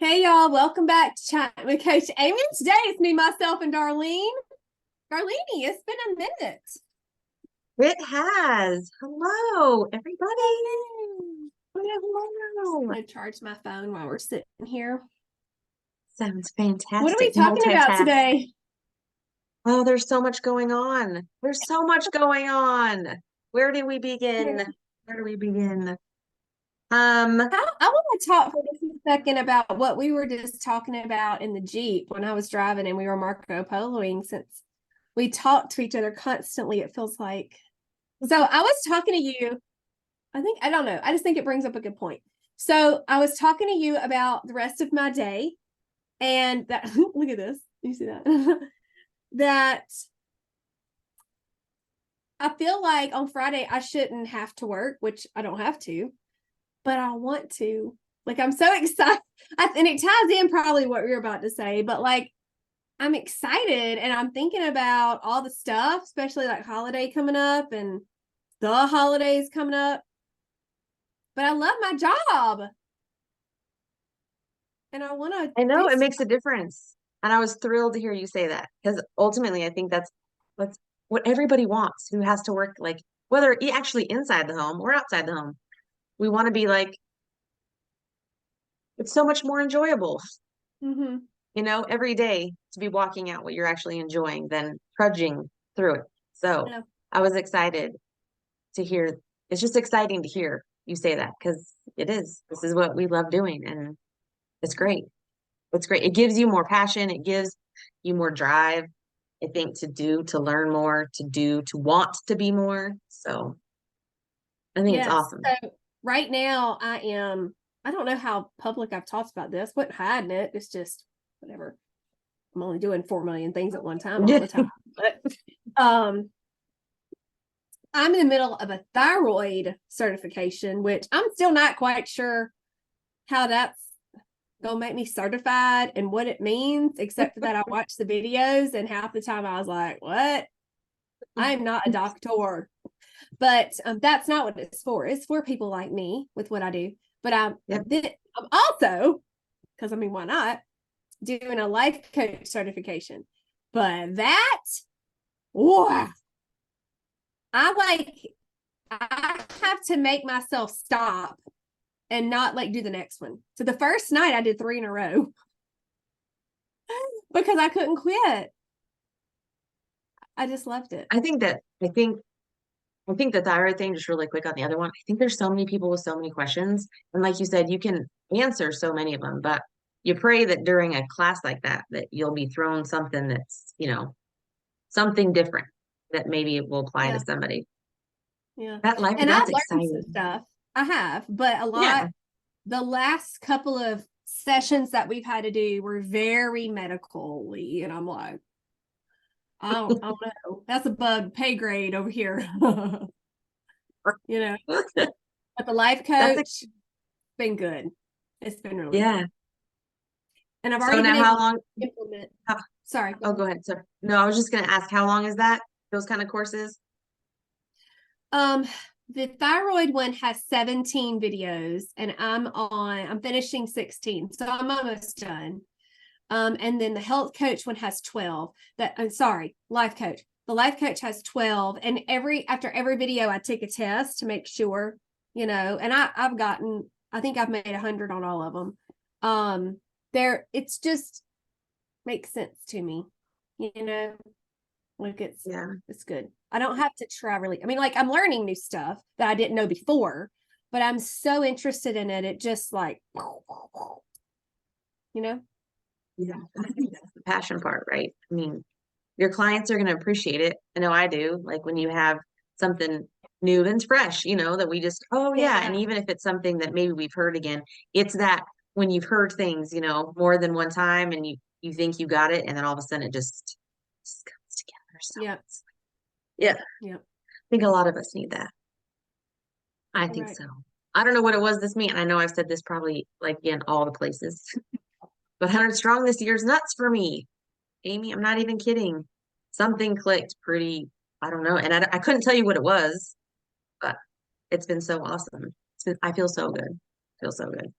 Hey y'all, welcome back to Chattin with Coach Amy. Today it's me, myself, and Darlene. Darlene, it's been a minute. It has. Hello, everybody. I'm Hello. gonna charge my phone while we're sitting here. Sounds What are we fantastic. talking about Multitask. today? Oh, there's so much going on. There's so much going on. Where do we begin? Where do we begin? Um, I want to talk for just a second about what we were just talking about in the Jeep when I was driving and we were Marco Poloing, since we talk to each other constantly, it feels like. So I was talking to you. I don't know. I just think it brings up a good point. So I was talking to you about the rest of my day, and that look at this. You see that? That I feel like on Friday I shouldn't have to work, which I don't have to, but I want to. Like, I'm so excited. And it ties in probably what you're about to say, but like, I'm excited and I'm thinking about all the stuff, especially like holiday coming up and the holidays coming up. But I love my job and I want to I do know it makes stuff. a difference. And I was thrilled to hear you say that because ultimately I think that's what everybody wants who has to work, like whether actually inside the home or outside the home. We want to be like, it's so much more enjoyable, Mm-hmm. every day to be walking out what you're actually enjoying than trudging through it. So Yeah. I was excited to hear. It's just exciting to hear you say that because it is. This is what we love doing, and it's great. It's great. It gives you more passion. It gives you more drive, I think, to do, to learn more, to do, to want to be more. So I think it's Yes. awesome. So right now I don't know how public I've talked about this, but hiding it. It's just whatever. I'm only doing 4 million things at one time all the time. But um I'm in the middle of a thyroid certification, which I'm still not quite sure how that's gonna make me certified and what it means, except for that I watched the videos and half the time I was like, what? I am not a doctor. But that's not what it's for. It's for people like me with what I do. But Yep. I'm also, because I mean, why not, doing a life coach certification. But that, wow, I like, I have to make myself stop and not like do the next one. So the first night I did 3 in a row because I couldn't quit. I just loved it. I think that I think the thyroid thing, just really quick on the other one, I think there's so many people with so many questions. And like you said, you can answer so many of them, but you pray that during a class like that, that you'll be thrown something that's, something different that maybe it will apply to Yeah. somebody. Yeah. That life, And I've that's learned some exciting. stuff. I have, but a Yeah. lot, the last couple of sessions that we've had to do were very medically. And I'm like, I don't know. That's above pay grade over here. you know, but the life That's a, coach, been good. It's been really yeah. good. And I've So already been now able how to long? implement. How, Sorry, go oh, ahead. go ahead, sir. No, I was just going to ask, how long is that? Those kind of courses? Um, the thyroid one has 17 videos, and I'm finishing 16, so I'm almost done. And then the health coach one has 12. I'm sorry, life coach. The life coach has 12, and after every video, I take a test to make sure, and I think I've made 100 on all of them. It's just makes sense to me, you know. Like Yeah. it's good. I don't have to try really. I mean, like I'm learning new stuff that I didn't know before, but I'm so interested in it. It just like, you know, Yeah. I think that's the passion part, right? I mean, your clients are going to appreciate it. I know I do. Like when you have something new and fresh, that we just, oh yeah. And yeah, even if it's something that maybe we've heard again, it's that when you've heard things, more than one time and you think you got it, and then all of a sudden it just comes together. So yeah, yeah, I yeah. think a lot of us need that. I think Right. so. I don't know what it was this mean. I know I've said this probably like in all the places, but 100 strong this year's nuts for me. Amy, I'm not even kidding. Something clicked pretty, I don't know. And I couldn't tell you what it was, but it's been so awesome. I feel so good. Feel so good.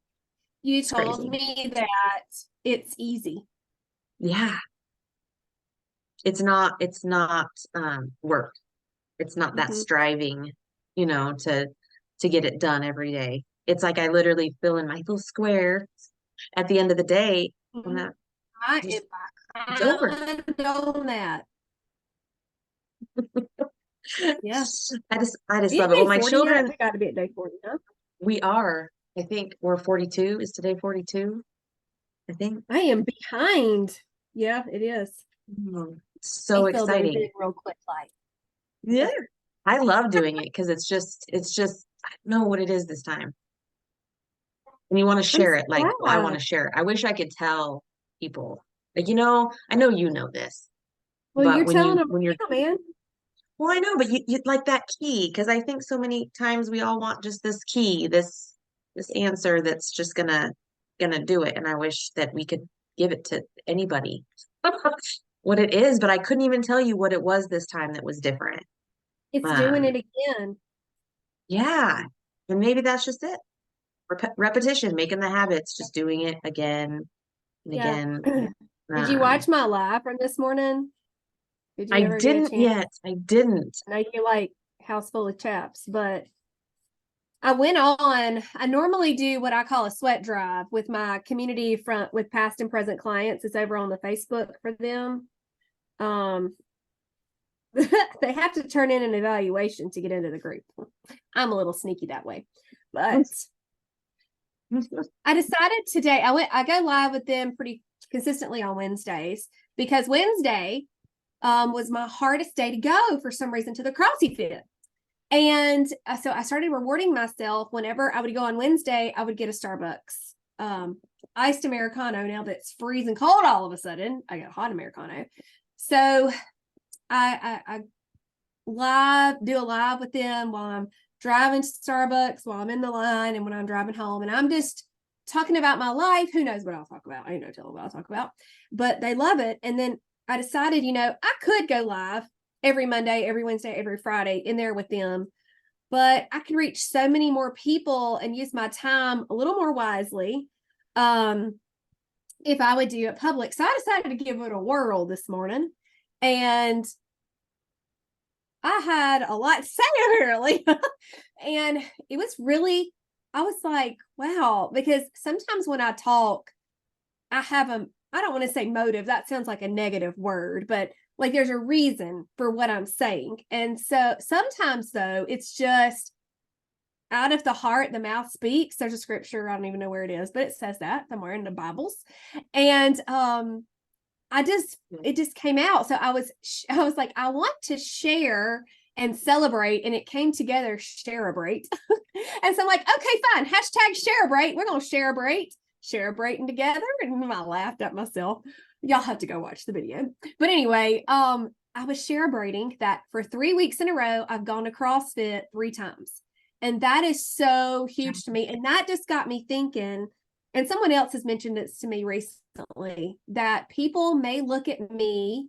You It's told crazy. me that it's easy. Yeah. It's not work. It's not that Mm-hmm. striving, to get it done every day. It's like I literally fill in my little square at the end of the day and Mm-hmm. that I just am it's over. behind on that. Yeah. I just We at love it. Well, day my 40 yet? children, We got to be at day 40, huh? we are, I think we're 42. Is today 42? I think. I am behind. Yeah, it is. So I fill those exciting. in real quick, like. Yeah. I love doing it because it's just, I don't know what it is this time. And you want to I'm share so it. Like, well, I want glad. to share it. I wish I could tell people, like, I know you know this, Well, but you're when telling you, them when you're, right now, man. well, I know, but you like that key, because I think so many times we all want just this key, this answer that's just gonna do it. And I wish that we could give it to anybody what it is, but I couldn't even tell you what it was this time that was different. It's doing Um, it again. yeah. And maybe that's just it. Repetition, making the habits, just doing it again and Yeah. again. Did you Um, watch my live from this morning? Did I you ever get a didn't chance? yet. I didn't. I know you're like house full of chaps, but I went on. I normally do what I call a sweat drive with my community front with past and present clients. It's over on the Facebook for them. Um, they have to turn in an evaluation to get into the group. I'm a little sneaky that way, but I decided today I go live with them pretty consistently on Wednesdays because Wednesday was my hardest day to go for some reason to the CrossFit. And so I started rewarding myself whenever I would go on Wednesday, I would get a Starbucks iced Americano. Now that's freezing cold all of a sudden. I got a hot Americano. So I do a live with them while I'm driving to Starbucks, while I'm in the line, and when I'm driving home. And I'm just talking about my life. Who knows what I'll talk about? I ain't no telling what I'll talk about, but they love it. And then I decided, I could go live every Monday, every Wednesday, every Friday in there with them, but I could reach so many more people and use my time a little more wisely if I would do it public. So I decided to give it a whirl this morning. And I had a lot to say apparently. And it was really, I was like, wow, because sometimes when I talk, I don't want to say motive. That sounds like a negative word, but like there's a reason for what I'm saying. And so sometimes though, it's just out of the heart, the mouth speaks. There's a scripture. I don't even know where it is, but it says that somewhere in the Bibles. And, it just came out. So I was like, I want to share and celebrate. And it came together, shareabrate. And so I'm like, okay, fine. Hashtag shareabrate. We're going to shareabrating together. And I laughed at myself. Y'all have to go watch the video. But anyway, I was shareabrating that for 3 weeks in a row, I've gone to CrossFit 3 times. And that is so huge to me. And that just got me thinking, and someone else has mentioned this to me recently, that people may look at me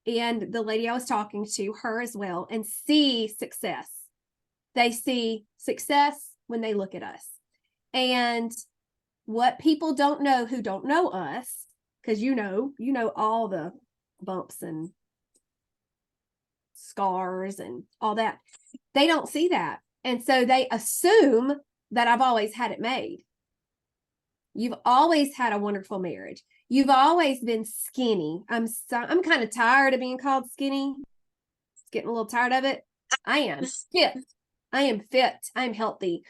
and the lady I was talking to, her as well, and see success. They see success when they look at us. And what people don't know who don't know us, because you know all the bumps and scars and all that, they don't see that. And so they assume that I've always had it made. You've always had a wonderful marriage. You've always been skinny. I'm kind of tired of being called skinny. Getting a little tired of it. I am fit. I am fit. I'm healthy.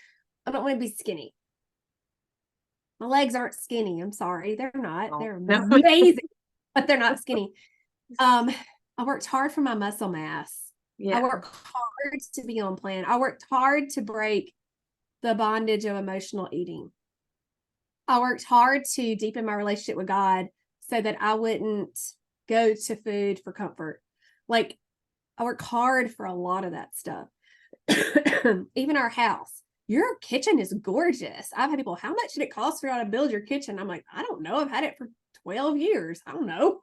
I don't want to be skinny. My legs aren't skinny. I'm sorry. They're not. Oh, They're no. amazing, but they're not skinny. I worked hard for my muscle mass. I Yeah. worked hard to be on plan. I worked hard to break the bondage of emotional eating. I worked hard to deepen my relationship with God so that I wouldn't go to food for comfort. Like, I worked hard for a lot of that stuff. Even our house. Your kitchen is gorgeous. I've had people, how much did it cost for you to build your kitchen? I'm like, I don't know. I've had it for 12 years. I don't know.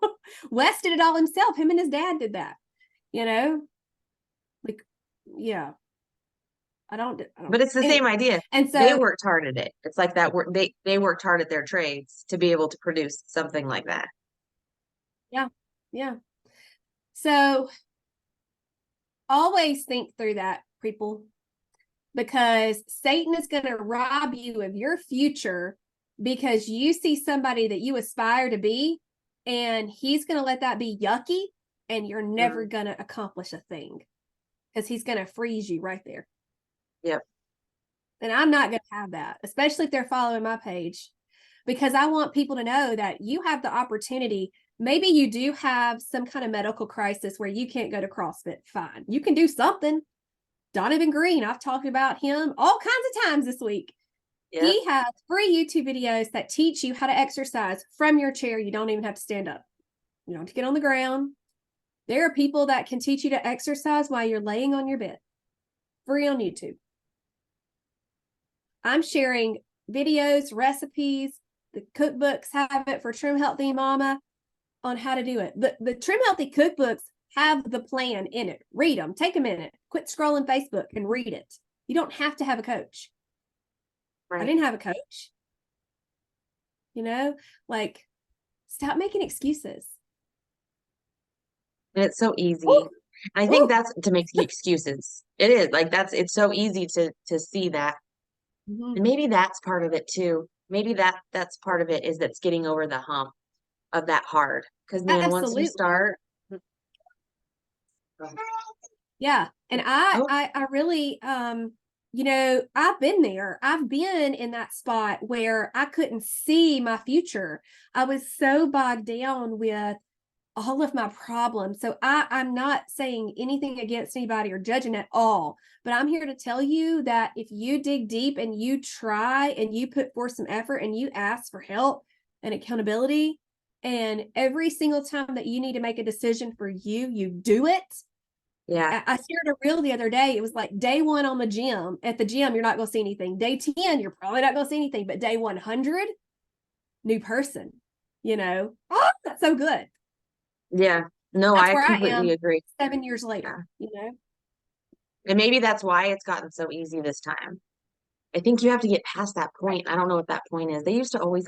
Wes did it all himself. Him and his dad did that. You know? Like, yeah. But it's the same idea. And They so, worked hard at it. It's like that work they worked hard at their trades to be able to produce something like that. yeah, yeah. So always think through that, people, because Satan is going to rob you of your future because you see somebody that you aspire to be, and he's going to let that be yucky, and you're never going to accomplish a thing because he's going to freeze you right there. Yep. And I'm not going to have that, especially if they're following my page, because I want people to know that you have the opportunity. Maybe you do have some kind of medical crisis where you can't go to CrossFit. Fine. You can do something. Donovan Green, I've talked about him all kinds of times this week. Yep. He has free YouTube videos that teach you how to exercise from your chair. You don't even have to stand up. You don't have to get on the ground. There are people that can teach you to exercise while you're laying on your bed. Free on YouTube. I'm sharing videos, recipes. The cookbooks have it for Trim Healthy Mama on how to do it. The Trim Healthy cookbooks have the plan in it. Read them. Take a minute. Quit scrolling Facebook and read it. You don't have to have a coach. Right. I didn't have a coach. Like, stop making excuses. And it's so easy. Ooh. I think that's to make excuses. It is like it's so easy to see that. Mm-hmm. And maybe that's part of it too. Maybe that's part of it is that's getting over the hump of that hard. Because man, Absolutely. once you start. Yeah. And I really, I've been there. I've been in that spot where I couldn't see my future. I was so bogged down with all of my problems. So I'm not saying anything against anybody or judging at all, but I'm here to tell you that if you dig deep and you try and you put forth some effort and you ask for help and accountability, and every single time that you need to make a decision for you, you do it. Yeah. I shared a reel the other day. It was like day 1 on the gym. At the gym, you're not going to see anything. Day 10, you're probably not going to see anything. But day 100, new person. Oh, that's so good. Yeah. No, That's I where completely I am agree. 7 years later. And maybe that's why it's gotten so easy this time. I think you have to get past that point. I don't know what that point is. I used to always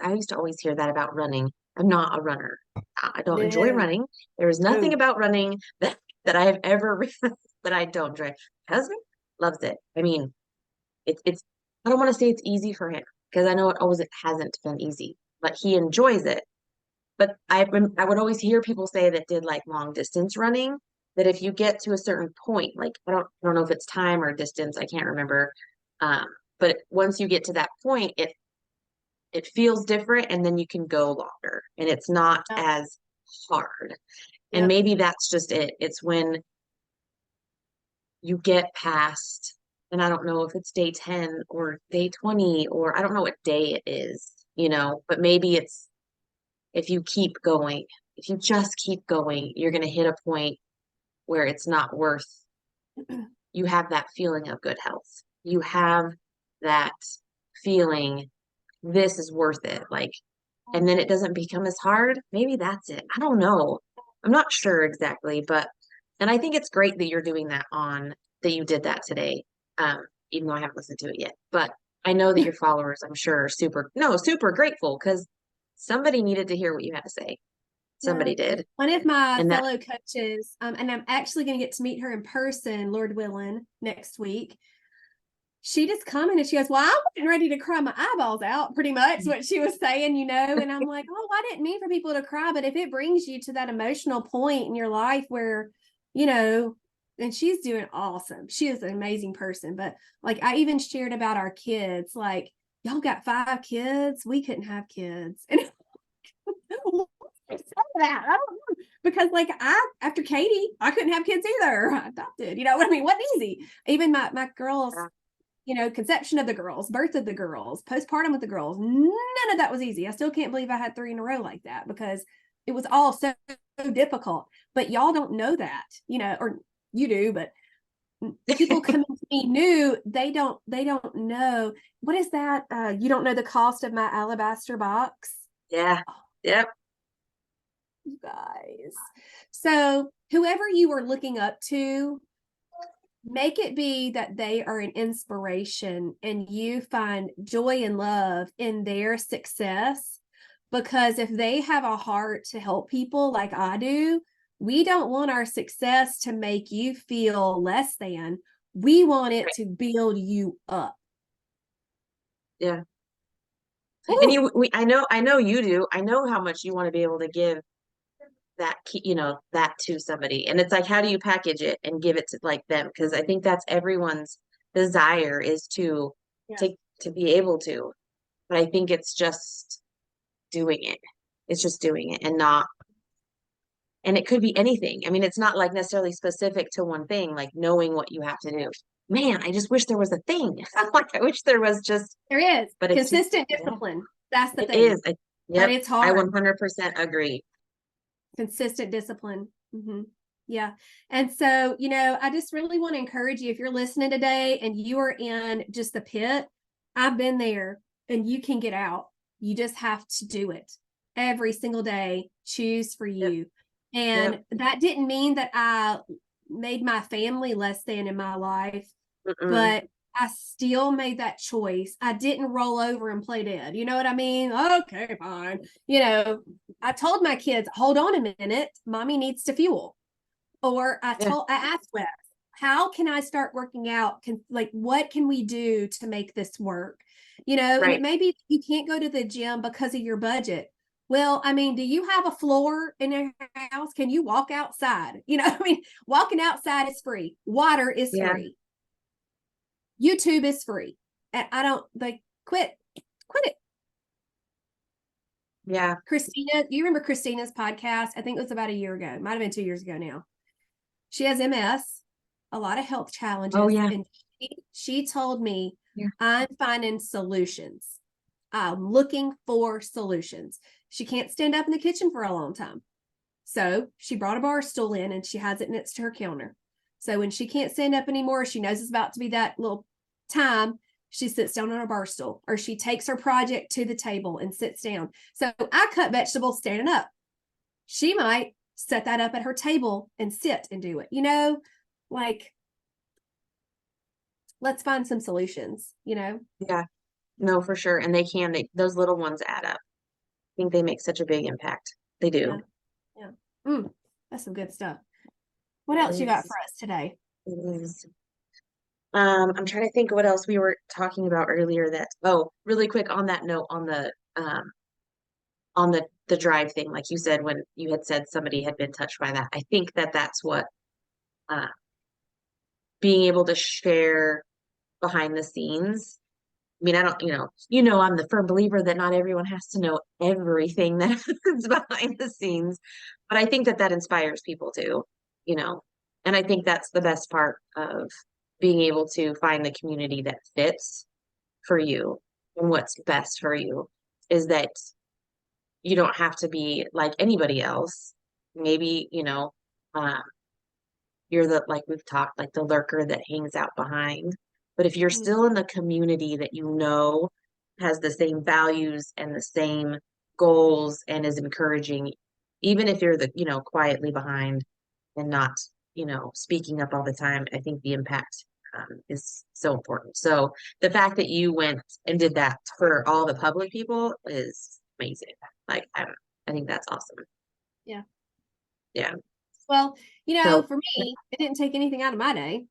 hear that about running. I'm not a runner. I don't enjoy No. running. There is nothing about running that I have ever realized that I don't enjoy. My husband loves it. I mean, it's I don't want to say it's easy for him because I know it hasn't been easy, but he enjoys it. But I would always hear people say that did like long distance running that if you get to a certain point, like I don't know if it's time or distance, I can't remember. Um, but once you get to that point, it feels different and then you can go longer and it's not as hard. And maybe that's just it. It's when you get past, and I don't know if it's day 10 or day 20, or I don't know what day it is, but maybe it's if you keep going, if you just keep going, you're going to hit a point where it's not worth, you have that feeling of good health. You have that feeling, this is worth it. Like, and then it doesn't become as hard. Maybe that's it. I don't know. I'm not sure exactly, and I think it's great that you're doing that you did that today. Even though I haven't listened to it yet, but I know that your followers, I'm sure, are super grateful because somebody needed to hear what you had to say. Somebody did. One of my And fellow coaches, and I'm actually going to get to meet her in person, Lord willing, next week. She just commented, she goes, well, I wasn't ready to cry my eyeballs out, pretty much what she was saying, and I'm like, oh, I didn't mean for people to cry, but if it brings you to that emotional point in your life where, and she's doing awesome. She is an amazing person. But like, I even shared about our kids, like, y'all got 5 kids. We couldn't have kids. And I said that. I don't know. Because like after Katie, I couldn't have kids either. I adopted, what I mean? Wasn't easy. Even my girls, conception of the girls, birth of the girls, postpartum with the girls, none of that was easy. I still can't believe I had 3 in a row like that because it was all so difficult. But y'all don't know that, or you do, but people coming to me new, they don't know. What is that? You don't know the cost of my alabaster box? Yeah. Yep. You guys. So whoever you are looking up to, make it be that they are an inspiration and you find joy and love in their success. Because if they have a heart to help people like I do, we don't want our success to make you feel less than. We want it to build you up. Yeah. Ooh. And I know you do. I know how much you want to be able to give that, that to somebody. And it's like, how do you package it and give it to like them? Because I think that's everyone's desire is Yeah. to be able to. But I think it's just doing it. It's just doing it and it could be anything. I mean, it's not like necessarily specific to one thing, like knowing what you have to do. Man, I just wish there was a thing. Like I wish there was just, There is but it's just, consistent discipline. That's the it thing. is. But Yep. it's I hard. 100% agree. Consistent discipline. Yeah. And so, I just really want to encourage you if you're listening today and you are in just the pit, I've been there and you can get out. You just have to do it every single day. Choose for you. And that didn't mean that I made my family less than in my life, but I still made that choice. I didn't roll over and play dead. You know what I mean? Okay, fine. I told my kids, hold on a minute, mommy needs to fuel. Or I asked Wes, how can I start working out? What can we do to make this work? And it may be you can't go to the gym because of your budget. Well, I mean, do you have a floor in your house? Can you walk outside? Walking outside is free. Water is free. YouTube is free. And I don't quit it. Yeah. Christina, do you remember Christina's podcast? I think it was about a year ago. It might have been 2 years ago now. She has MS, a lot of health challenges. Oh, yeah. And she told me, I'm finding solutions. I'm looking for solutions. She can't stand up in the kitchen for a long time. So she brought a bar stool in and she has it next to her counter. So when she can't stand up anymore, she knows it's about to be that little time, she sits down on a bar stool, or she takes her project to the table and sits down. So I cut vegetables standing up. She might set that up at her table and sit and do it. Let's find some solutions, Yeah, no, for sure. And those little ones add up. I think they make such a big impact. They do. Yeah. That's some good stuff. What else you got for us today? It is. I'm trying to think what else we were talking about earlier really quick on that note on the drive thing, like you said, when you had said somebody had been touched by that. I think that's what being able to share behind the scenes. I mean, I don't, I'm the firm believer that not everyone has to know everything that happens behind the scenes, but I think that inspires people too, and I think that's the best part of being able to find the community that fits for you and what's best for you is that you don't have to be like anybody else. Maybe, um, you're like we've talked, like the lurker that hangs out behind. But if you're still in the community that has the same values and the same goals and is encouraging, even if you're quietly behind and not, speaking up all the time, I think the impact is so important. So the fact that you went and did that for all the public people is amazing. Like, I think that's awesome. Yeah. Yeah. Well, for me, it didn't take anything out of my day,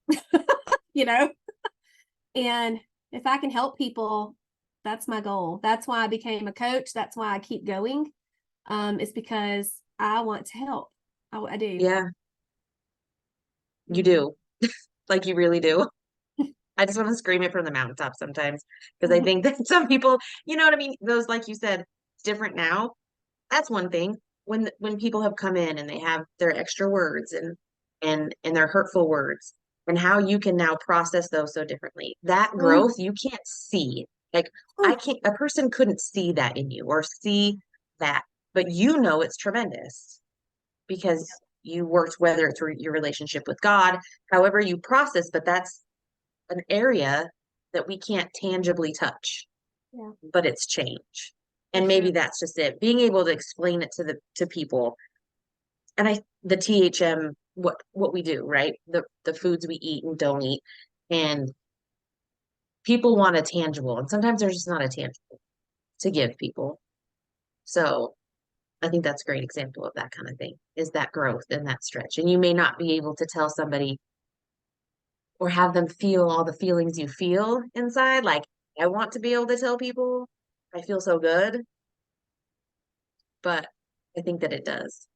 and if I can help people, that's my goal. That's why I became a coach. That's why I keep going. It's because I want to help. I do. Yeah. You do. Like you really do. I just want to scream it from the mountaintop sometimes because I think that some people, you know what I mean? Those, like you said, it's different now. That's one thing. When people have come in and they have their extra words and their hurtful words and how you can now process those so differently. That growth you can't see. Like a person couldn't see that in you or see that, but it's tremendous because you worked, whether it's your relationship with God, however you process, but that's an area that we can't tangibly touch, but it's change. And maybe that's just it. Being able to explain it to people. And the THM what we do, right? The foods we eat and don't eat. And people want a tangible, and sometimes there's just not a tangible to give people. So I think that's a great example of that kind of thing, is that growth and that stretch. And you may not be able to tell somebody or have them feel all the feelings you feel inside. Like, I want to be able to tell people I feel so good, but I think that it does.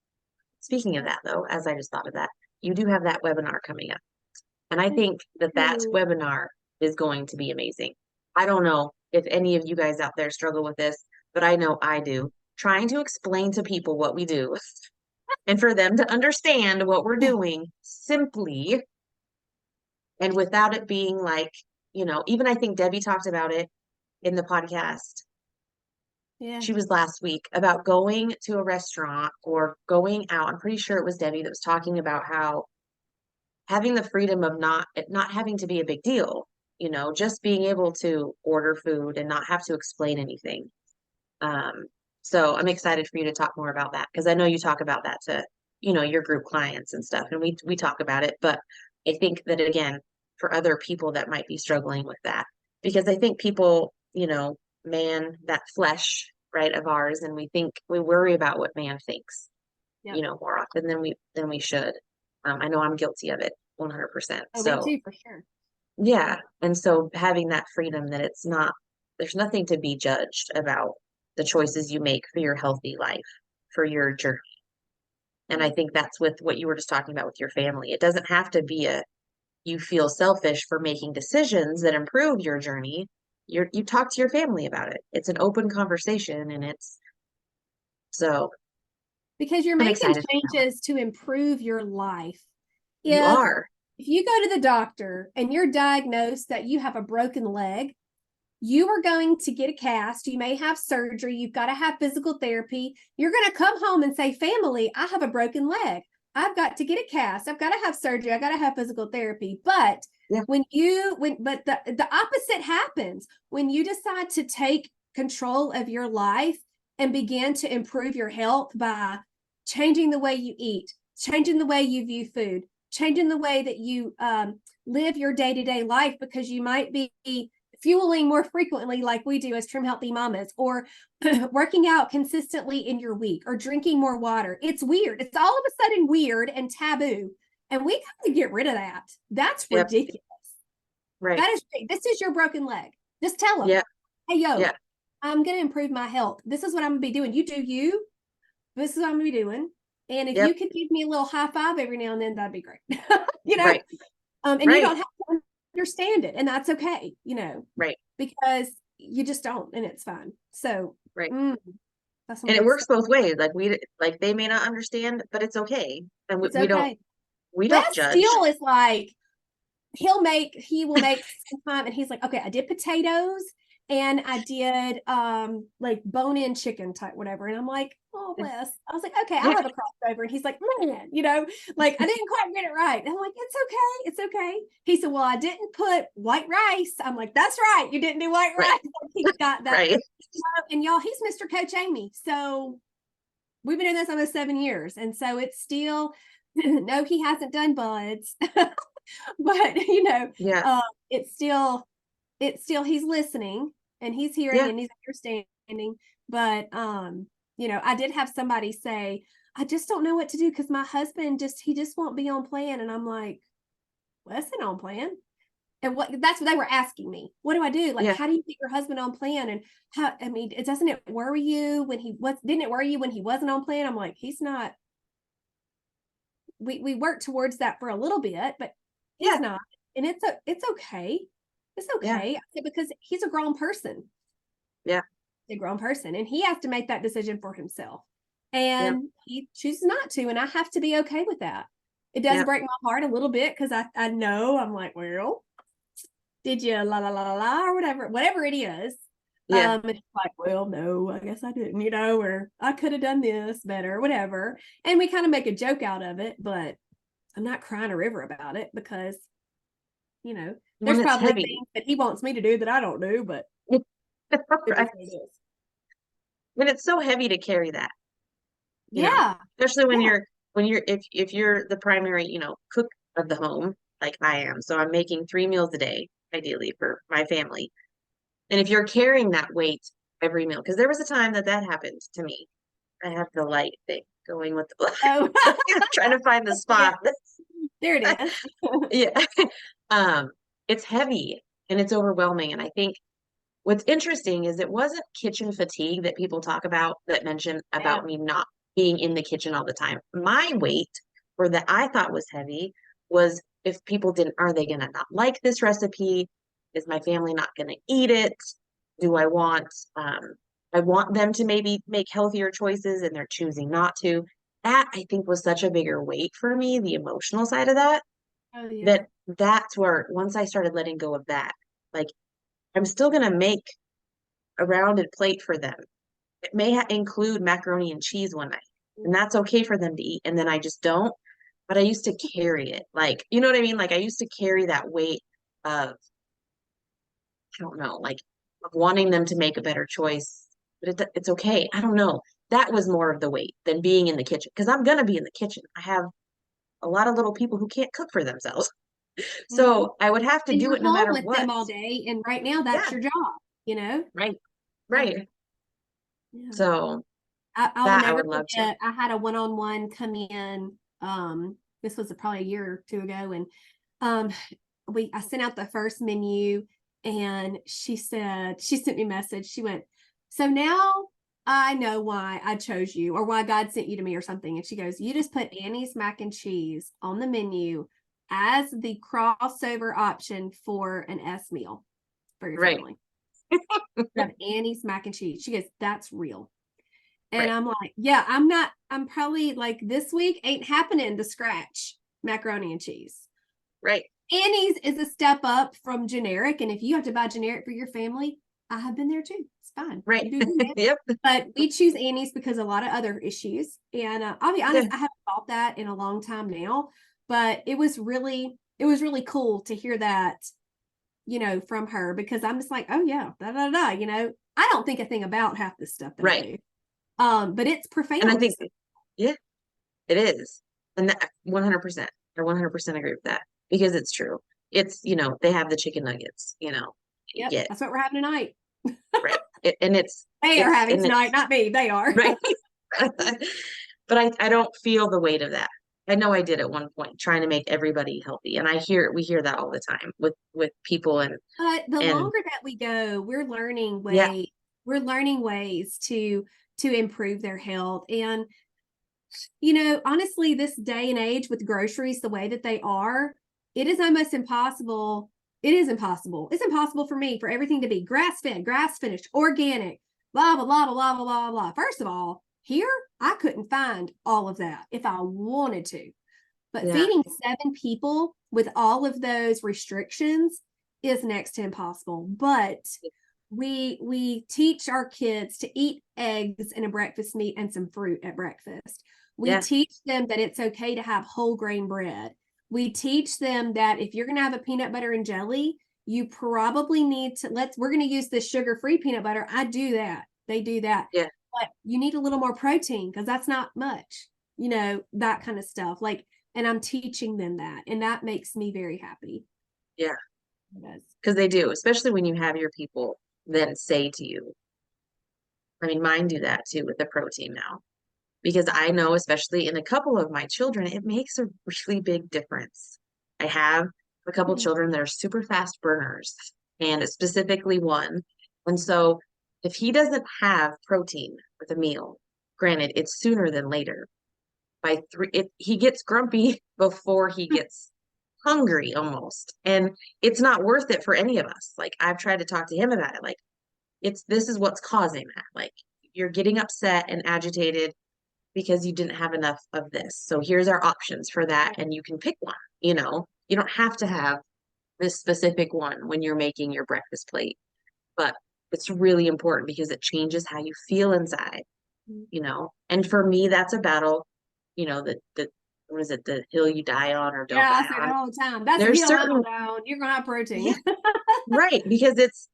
Speaking of that, though, as I just thought of that, you do have that webinar coming up. And I think that that Ooh. webinar is going to be amazing. I don't know if any of you guys out there struggle with this, but I know I do. Trying to explain to people what we do and for them to understand what we're doing simply and without it being like, even I think Debbie talked about it in the podcast. Yeah. She was last week about going to a restaurant or going out. I'm pretty sure it was Debbie that was talking about how having the freedom of not having to be a big deal, just being able to order food and not have to explain anything. Um, so I'm excited for you to talk more about that, because I know you talk about that to, your group clients and stuff, and we talk about it. But I think that, again, for other people that might be struggling with that, because I think people, man, that flesh, right, of ours, and we worry about what man thinks, Yep. more often than we should. I know I'm guilty of it 100%. Oh, me So too, for sure. yeah. And so having that freedom that there's nothing to be judged about the choices you make for your healthy life, for your journey. And I think that's with what you were just talking about with your family. It doesn't have to be you feel selfish for making decisions that improve your journey. You talk to your family about it. It's an open conversation, and so Because you're I'm making excited for that one. changes to improve your life. You If are. if you go to the doctor and you're diagnosed that you have a broken leg, you are going to get a cast. You may have surgery. You've got to have physical therapy. You're going to come home and say, family, I have a broken leg. I've got to get a cast. I've got to have surgery. I got to have physical therapy. But Yeah. the opposite happens when you decide to take control of your life and begin to improve your health by changing the way you eat, changing the way you view food, changing the way that you live your day-to-day life, because you might be fueling more frequently like we do as Trim Healthy Mamas, or working out consistently in your week, or drinking more water. It's weird. It's all of a sudden weird and taboo. And we got to get rid of that. That's ridiculous. Right. This is your broken leg. Just tell them, hey, yo, I'm going to improve my health. This is what I'm going to be doing. You do you. This is what I'm going to be doing. And if you could give me a little high five every now and then, that'd be great. Right. And you don't have to understand it, and that's okay, right, because you just don't, and it's fine. So right. That's and it works both ways. Like they may not understand, but it's okay. And it's okay. we Les don't judge. still is like, he will make some time, and he's like, okay, I did potatoes and I did like bone-in chicken type whatever, and I'm like, oh, Les, I was like, okay, I'll have a crossover. And he's like, man, like, I didn't quite get it right. And I'm like, it's okay. He said, well, I didn't put white rice. I'm like, that's right, you didn't do white rice. He got that. Right. And y'all, he's Mr. Coach Amy, so we've been doing this almost 7 years, and so it's still no, he hasn't done buds. But it's still he's listening, and he's hearing, and he's understanding. But I did have somebody say, I just don't know what to do, because my husband he just won't be on plan. And I'm like, well, that's not on plan. And that's what they were asking me. What do I do? Like, how do you get your husband on plan? And doesn't it worry you didn't it worry you when he wasn't on plan? I'm like, he's not. We worked towards that for a little bit, but he's not. And it's okay. It's okay. Because he's a grown person. Yeah. A grown person. And he has to make that decision for himself. And he chooses not to. And I have to be okay with that. It does break my heart a little bit, because I know, I'm like, well, did you la la la la or whatever it is. And it's like, well, no, I guess I didn't, or I could have done this better, whatever. And we kind of make a joke out of it, but I'm not crying a river about it, because, there's probably things that he wants me to do that I don't do, but right. When it's so heavy to carry that, especially when if you're the primary, cook of the home, like I am, so I'm making 3 meals a day, ideally for my family. And if you're carrying that weight every meal, because there was a time that happened to me. I have the light thing going with the Oh, trying to find the yeah, spot. there it is. Yeah. Um, it's heavy and it's overwhelming. And I think what's interesting is it wasn't kitchen fatigue that people talk about that mention about Yeah. me not being in the kitchen all the time. My weight, or that I thought was heavy, was if people didn't, are they going to not like this recipe? Is my family not going to eat it? Do um, I want them to maybe make healthier choices and they're choosing not to. That I think was such a bigger weight for me, the emotional side of that, Oh yeah. that that's where once I started letting go of that, like I'm still going to make a rounded plate for them. It may include macaroni and cheese one night, and that's okay for them to eat. And then I just don't. But I used to carry it. Like, you know what I mean? Like I used to carry that weight of, I don't know, like of wanting them to make a better choice. But it's okay. I don't know. That was more of the weight than being in the kitchen because I'm gonna be in the kitchen. I have a lot of little people who can't cook for themselves. Hmm. So I would have to And do you're it no home matter with what. them all day, and right now that's Yeah, your job. right, Yeah. right. Yeah. So I will that I never would love to. forget. I had a one-on-one come in. This was probably a year or two ago, and um, I sent out the first menu, and she sent me a message. She went, "So now I know why I chose you, or why God sent you to me, or something." And she goes, "You just put Annie's mac and cheese on the menu as the crossover option for an S meal for your Right, family. You have Annie's mac and cheese." She goes, "That's real." And right, I'm like, yeah, I'm probably like this week ain't happening to scratch macaroni and cheese. right, Annie's is a step up from generic. And if you have to buy generic for your family, I have been there too. It's fine. right. You do that. Yep. But we choose Annie's because of a lot of other issues. And I'll be honest, Yeah. I haven't thought that in a long time now, but it was really cool to hear that, from her, because I'm just like, oh yeah, da da da. I don't think a thing about half the stuff that I Right. do. But it's And I profound. think, yeah, it is. And that 100%, I 100% agree with that because it's true. It's, they have the chicken nuggets, you Yep, get, that's what we're having tonight. right. And They are having and tonight, it's, not me. They are. right. But I don't feel the weight of that. I know I did at one point trying to make everybody healthy. And we hear that all the time with people But the and longer that we go, yeah, we're learning ways to improve their health. And honestly, this day and age with groceries the way that they are, it is almost impossible. It is impossible. It's impossible for me for everything to be grass fed, grass finished, organic, blah, blah, blah, blah, blah, blah, blah. First of all, here, I couldn't find all of that if I wanted to. But yeah, feeding 7 people with all of those restrictions is next to impossible. But we teach our kids to eat eggs and a breakfast meat and some fruit at breakfast. We yeah, teach them that it's okay to have whole grain bread. We teach them that if you're going to have a peanut butter and jelly, you probably need to we're going to use this sugar-free peanut butter. I do that. They do that. yeah, But you need a little more protein because that's not much, that kind of stuff. And I'm teaching them that, and that makes me very happy. yeah. It does. Because they do, especially when you have your people then say to you, I mean, mine do that too with the protein now. Because I know, especially in a couple of my children, it makes a really big difference. I have a couple Yeah. children that are super fast burners, and specifically one. And so if he doesn't have protein with a meal, granted, it's sooner than later. By three, he gets grumpy before he gets hungry almost. And it's not worth it for any of us. Like I've tried to talk to him about it. Like this is what's causing that. Like you're getting upset and agitated because you didn't have enough of this. So here's our options for that. And you can pick one, you don't have to have this specific one when you're making your breakfast plate, but it's really important because it changes how you feel inside, and for me, that's a battle, the what is it, the hill you die on or don't Yeah, I die say that on. all the time. That's a There's hill I'm certain, down. You're gonna have yeah, protein. right, because it's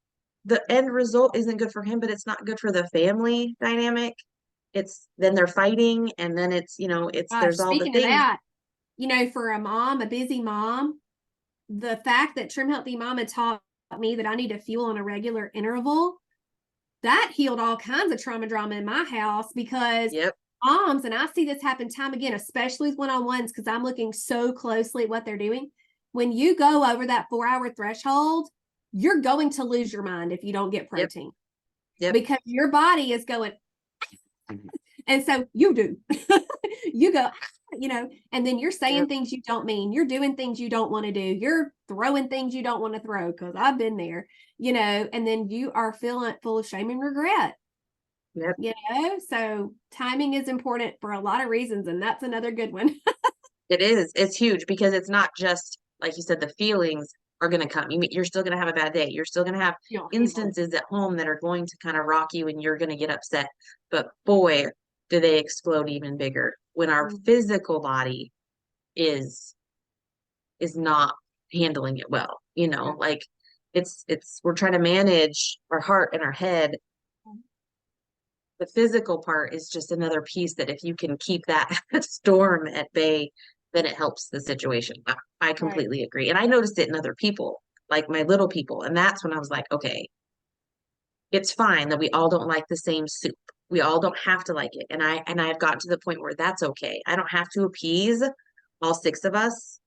the end result isn't good for him, but it's not good for the family dynamic. then they're fighting, and then it's, you know, Gosh, there's all the speaking of things. that, for a mom, a busy mom, the fact that Trim Healthy Mama taught me that I need to fuel on a regular interval, that healed all kinds of trauma drama in my house, because Yep. moms, and I see this happen time again, especially with one-on-ones, because I'm looking so closely at what they're doing. When you go over that 4-hour threshold, you're going to lose your mind if you don't get protein. Yep. Because your body is going, and so you do. You go, and then you're saying things you don't mean. You're doing things you don't want to do. You're throwing things you don't want to throw, because I've been there, and then you are feeling full of shame and regret. Yep. So timing is important for a lot of reasons, and that's another good one. It is. It's huge, because it's not just, like you said, the feelings are going to come. You're still going to have a bad day. You're still going to have instances at home that are going to kind of rock you, and you're going to get upset. But boy, do they explode even bigger when our physical body is not handling it well. Like we're trying to manage our heart and our head. The physical part is just another piece that if you can keep that storm at bay, then it helps the situation. I completely agree. And I noticed it in other people, like my little people. And that's when I was like, okay, it's fine that we all don't like the same soup. We all don't have to like it. And I've gotten to the point where that's okay. I don't have to appease all 6 of us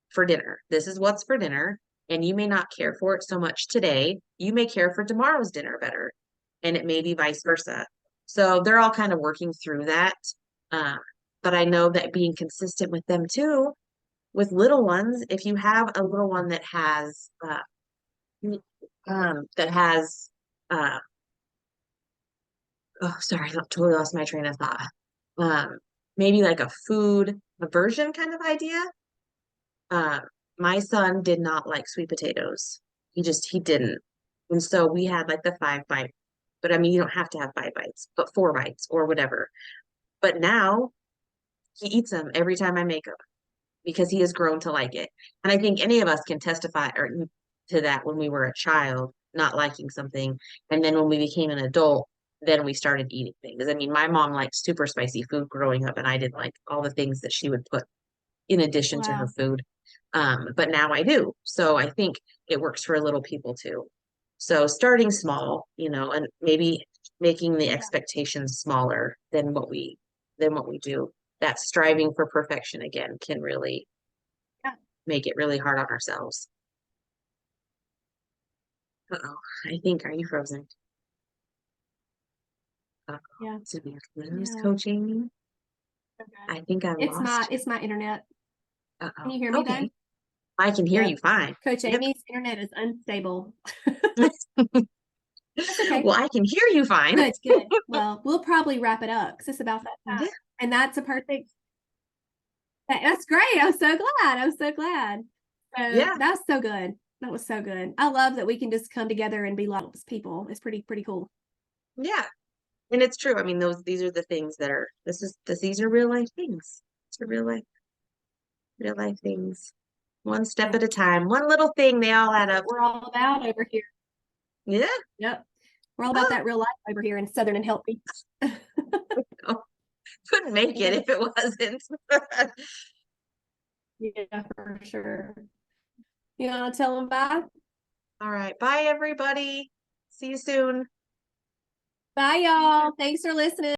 for dinner. This is what's for dinner. And you may not care for it so much today. You may care for tomorrow's dinner better. And it may be vice versa. So they're all kind of working through that. But I know that being consistent with them too, with little ones, if you have a little one that has, that has, uh, oh, sorry, I totally lost my train of thought. Maybe like a food aversion kind of idea. Uh, my son did not like sweet potatoes. He didn't. And so we had like the 5 bite, but I mean, you don't have to have 5 bites, but 4 bites or whatever. But now he eats them every time I make them, because he has grown to like it. And I think any of us can testify to that when we were a child, not liking something. And then when we became an adult, then we started eating things. I mean, my mom liked super spicy food growing up, and I didn't like all the things that she would put in addition to her food. But now I do. So I think it works for little people too. So starting small, and maybe making the expectations smaller than what we do. That striving for perfection again can really make it really hard on ourselves. Uh-oh, are you frozen? Yeah. Did we lose coaching? I think I lost. It's my internet. Uh-oh. Can you hear me then? I can hear you fine. Coach Amy's internet is unstable. That's okay. Well, I can hear you fine. Good. Well, we'll probably wrap it up, because it's about that time. Yeah. And that's a perfect. That's great. I'm so glad. So that's so good. That was so good. I love that we can just come together and be like people. It's pretty cool. Yeah. And it's true. I mean, these are the things that are, these are real life things. It's a real life things. One step at a time, one little thing, they all add up. We're all about over here. Yeah. Yep. We're all about that real life over here in Southern and Healthy. Couldn't make it if it wasn't. Yeah, for sure. You want to tell them bye? All right. Bye, everybody. See you soon. Bye, y'all. Thanks for listening.